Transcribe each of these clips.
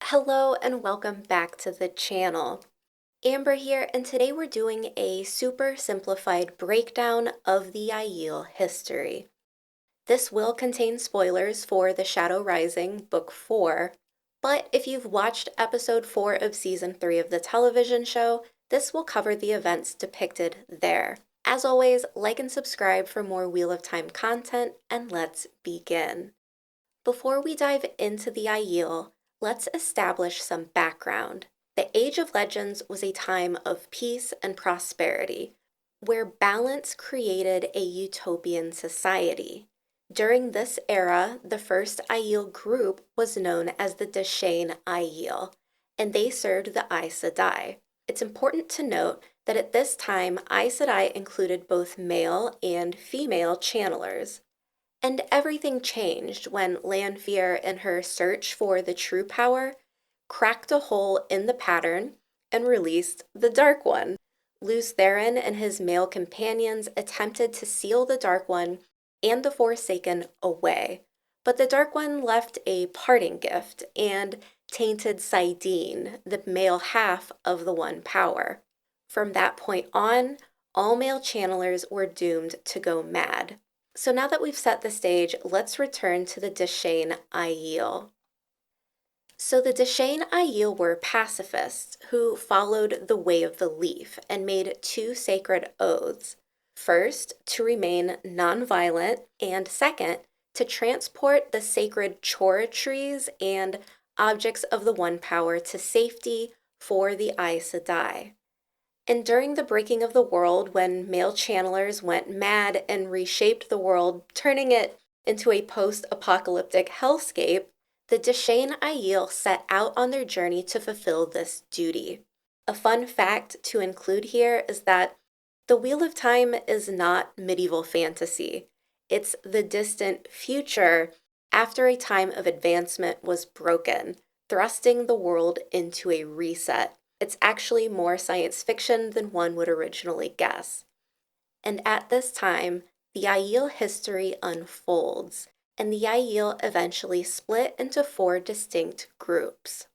Hello and welcome back to the channel. Amber here, and today we're doing a super simplified breakdown of the Aiel history. This will contain spoilers for The Shadow Rising, Book 4, but if you've watched episode 4 of season 3 of the television show, this will cover the events depicted there. As always, like and subscribe for more Wheel of Time content, and let's begin. Before we dive into the Aiel, let's establish some background. The Age of Legends was a time of peace and prosperity, where balance created a utopian society. During this era, the first Aiel group was known as the Da'shain Aiel, and they served the Aes Sedai. It's important to note that at this time, Aes Sedai included both male and female channelers. And everything changed when Lanfear, in her search for the true power, cracked a hole in the pattern and released the Dark One. Lews Therin and his male companions attempted to seal the Dark One and the Forsaken away, but the Dark One left a parting gift and tainted saidin, the male half of the One Power. From that point on, all male channelers were doomed to go mad. So now that we've set the stage, let's return to the Da'shain Aiel. So the Da'shain Aiel were pacifists who followed the way of the leaf and made two sacred oaths. First, to remain nonviolent, and second, to transport the sacred chora trees and objects of the One Power to safety for the Aes Sedai. And during the breaking of the world, when male channelers went mad and reshaped the world, turning it into a post-apocalyptic hellscape, the Da'shain Aiel set out on their journey to fulfill this duty. A fun fact to include here is that the Wheel of Time is not medieval fantasy. It's the distant future after a time of advancement was broken, thrusting the world into a reset. It's actually more science fiction than one would originally guess. And at this time, the Aiel history unfolds, and the Aiel eventually split into 4 distinct groups.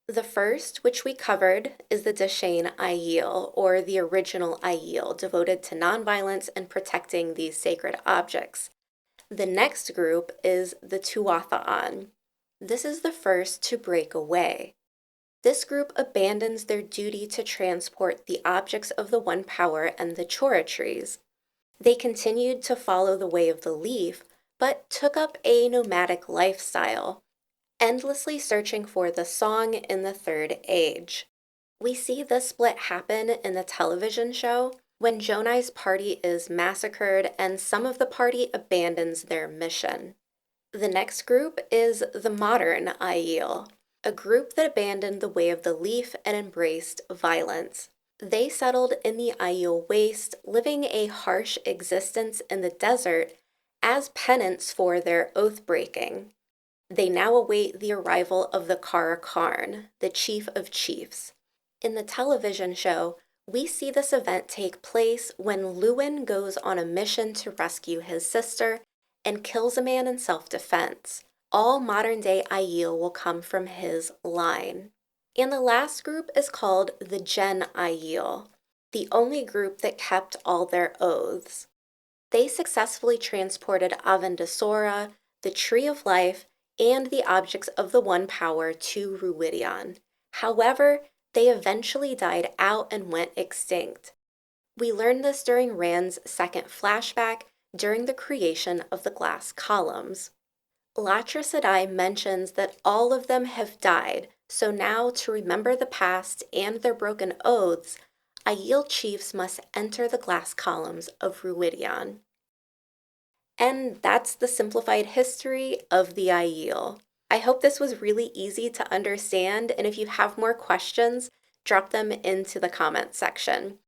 The first, which we covered, is the Da'shain Aiel, or the original Aiel, devoted to nonviolence and protecting these sacred objects. The next group is the Tuatha'an. This is the first to break away. This group abandons their duty to transport the objects of the One Power and the chora trees. They continued to follow the way of the leaf, but took up a nomadic lifestyle, endlessly searching for the song in the Third Age. We see this split happen in the television show when Jonai's party is massacred and some of the party abandons their mission. The next group is the modern Aiel, a group that abandoned the way of the leaf and embraced violence. They settled in the Aiel Waste, living a harsh existence in the desert as penance for their oath-breaking. They now await the arrival of the Kara Karn, the chief of chiefs. In the television show, we see this event take place when Luwin goes on a mission to rescue his sister and kills a man in self-defense. All modern-day Aiel will come from his line. And the last group is called the Jenn Aiel, the only group that kept all their oaths. They successfully transported Avendasora, the Tree of Life, and the objects of the One Power to Ruidian. However, they eventually died out and went extinct. We learned this during Rand's second flashback during the creation of the glass columns. Latra Sedai mentions that all of them have died, so now to remember the past and their broken oaths, Aiel chiefs must enter the glass columns of Ruidian. And that's the simplified history of the Aiel. I hope this was really easy to understand, and if you have more questions, drop them into the comments section.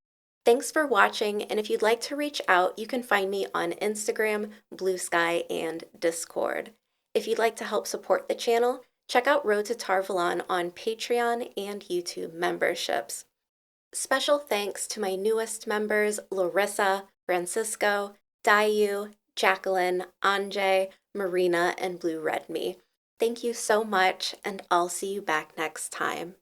Thanks for watching, and if you'd like to reach out, you can find me on Instagram, Bluesky, and Discord. If you'd like to help support the channel, check out Road to Valon on Patreon and YouTube memberships. Special thanks to my newest members, Larissa, Francisco, Dayu, Jacqueline, Anjay, Marina, and Blue Red Me. Thank you so much, and I'll see you back next time.